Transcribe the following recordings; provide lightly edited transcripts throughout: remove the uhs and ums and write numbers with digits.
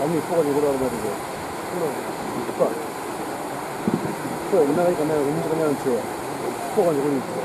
தண்ணி இப்போ கொஞ்சம் கூட வருது இப்போ இன்னும் கம்மியாக கொஞ்சம் கம்மியாக இருந்துச்சு இப்போ கொஞ்சம் இருந்துச்சு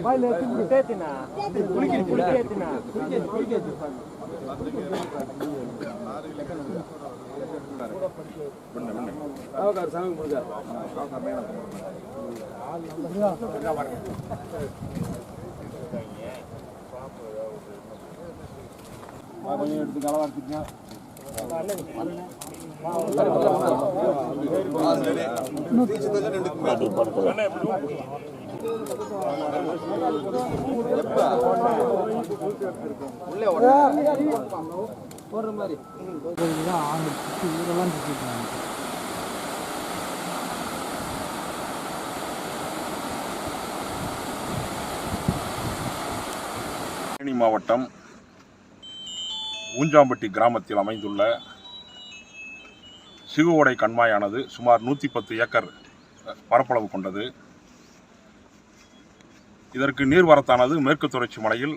Vai levar tudo que na. Porque na. Agora sabe por quê? Vai banho எடுத்து கலவா எடுத்துங்க. தேனி மாவட்டம் ஊஞ்சாம்பட்டி கிராமத்தில் அமைந்துள்ள சிகுவோடை கண்மாயானது சுமார் 110 ஏக்கர் பரப்பளவு கொண்டது. இதற்கு நீர்வரத்தானது மேற்கு தொடர்ச்சி மலையில்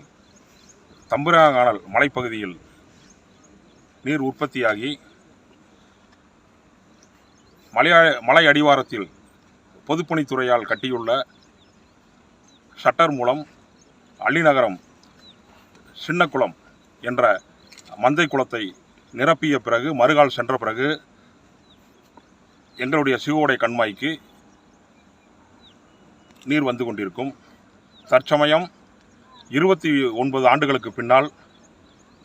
தம்புராங்கானல் மலைப்பகுதியில் நீர் உற்பத்தியாகி மலை அடிவாரத்தில் பொதுப்பணித்துறையால் கட்டியுள்ள ஷட்டர் மூலம் அள்ளிநகரம் சின்னக்குளம் என்ற மந்தை குளத்தை நிரப்பிய பிறகு மறுகால் சென்ற பிறகு எங்களுடைய சிகுவோடை கண்மாய்க்கு நீர் வந்து கொண்டிருக்கும். தற்சமயம் 29 ஆண்டுகளுக்கு பின்னால்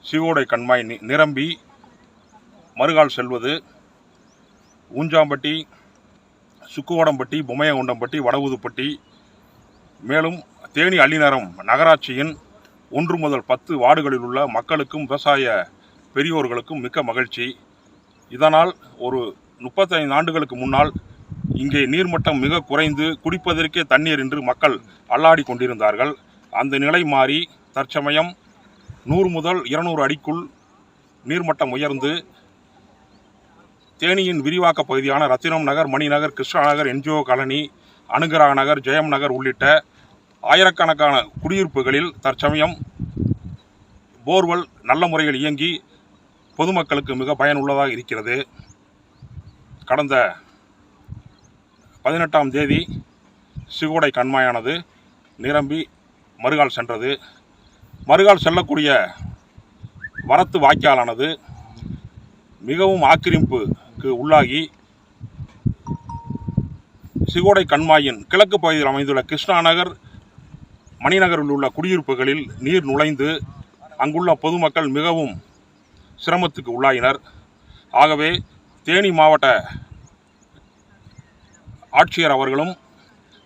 சிகுவோடை கண்மாய் நிரம்பி மறுகால் செல்வது ஊஞ்சாம்பட்டி, சுக்குவடம்பட்டி, பொம்மையகுண்டம்பட்டி, வடவுதுப்பட்டி, மேலும் தேனி அள்ளிநகரம் நகராட்சியின் 1 முதல் 10 வார்டுகளில் உள்ள மக்களுக்கும் விவசாய பெரியோர்களுக்கும் மிக்க மகிழ்ச்சி. இதனால் ஒரு 35 ஆண்டுகளுக்கு முன்னால் இங்கே நீர்மட்டம் மிக குறைந்து குடிப்பதற்கே தண்ணீர் என்று மக்கள் அல்லாடி கொண்டிருந்தார்கள். அந்த நிலை மாறி தற்சமயம் 100 முதல் 200 அடிக்குள் நீர்மட்டம் உயர்ந்து தேனியின் விரிவாக்க பகுதியான ரத்தினம் நகர், மணிநகர், கிருஷ்ணா நகர், என்ஜிஓ காலனி, அனுகிரா நகர், ஜெயம் நகர் உள்ளிட்ட ஆயிரக்கணக்கான குடியிருப்புகளில் தற்சமயம் போர்வெல் நல்ல முறையில் இயங்கி பொதுமக்களுக்கு மிக பயனுள்ளதாக இருக்கிறது. கடந்த 18ஆம் தேதி சிகுவோடை கண்மாயானது நிரம்பி மறுகால் சென்றது. மறுகால் செல்லக்கூடிய வரத்து வாய்க்காலானது மிகவும் ஆக்கிரமிப்புக்கு உள்ளாகி சிகுவோடை கண்மாயின் கிழக்கு பகுதியில் அமைந்துள்ள கிருஷ்ணா நகர், மணிநகரில் உள்ள குடியிருப்புகளில் நீர் நுழைந்து அங்குள்ள பொதுமக்கள் மிகவும் சிரமத்துக்கு உள்ளாயினர். ஆகவே தேனி மாவட்ட ஆட்சியர் அவர்களும்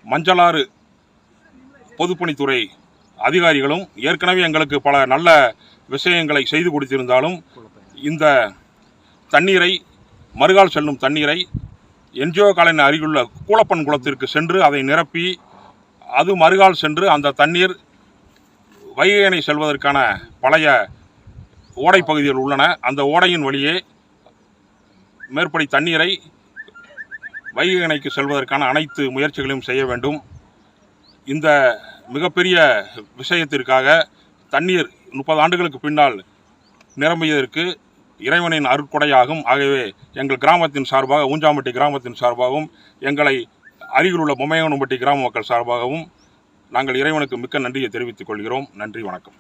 மஞ்சளாறு பொதுப்பணித்துறை அதிகாரிகளும் ஏற்கனவே எங்களுக்கு பல நல்ல விஷயங்களை செய்து கொடுத்திருந்தாலும் இந்த தண்ணீரை மறுகால் செல்லும் தண்ணீரை என்ஜிஓ காலனி அருகிலுள்ள கூலப்பன் குளத்திற்கு சென்று அதை நிரப்பி அது மறுகால் சென்று அந்த தண்ணீர் வைகை அணை செல்வதற்கான பழைய ஓடை பகுதிகள் உள்ளன. அந்த ஓடையின் வழியே மேற்படி தண்ணீரை வைகை அணைக்கு செல்வதற்கான அனைத்து முயற்சிகளையும் செய்ய வேண்டும். இந்த மிகப்பெரிய விஷயத்திற்காக தண்ணீர் 30 ஆண்டுகளுக்கு பின்னால் நிரம்பியதற்கு இறைவனின் அருட்கொடையாகும். ஆகவே எங்கள் கிராமத்தின் சார்பாக, ஊஞ்சாம்பட்டி கிராமத்தின் சார்பாகவும், எங்களை அருகிலுள்ள பொம்மையனம்பட்டி கிராம மக்கள் சார்பாகவும் நாங்கள் இறைவனுக்கு மிக்க நன்றியை தெரிவித்துக் கொள்கிறோம். நன்றி, வணக்கம்.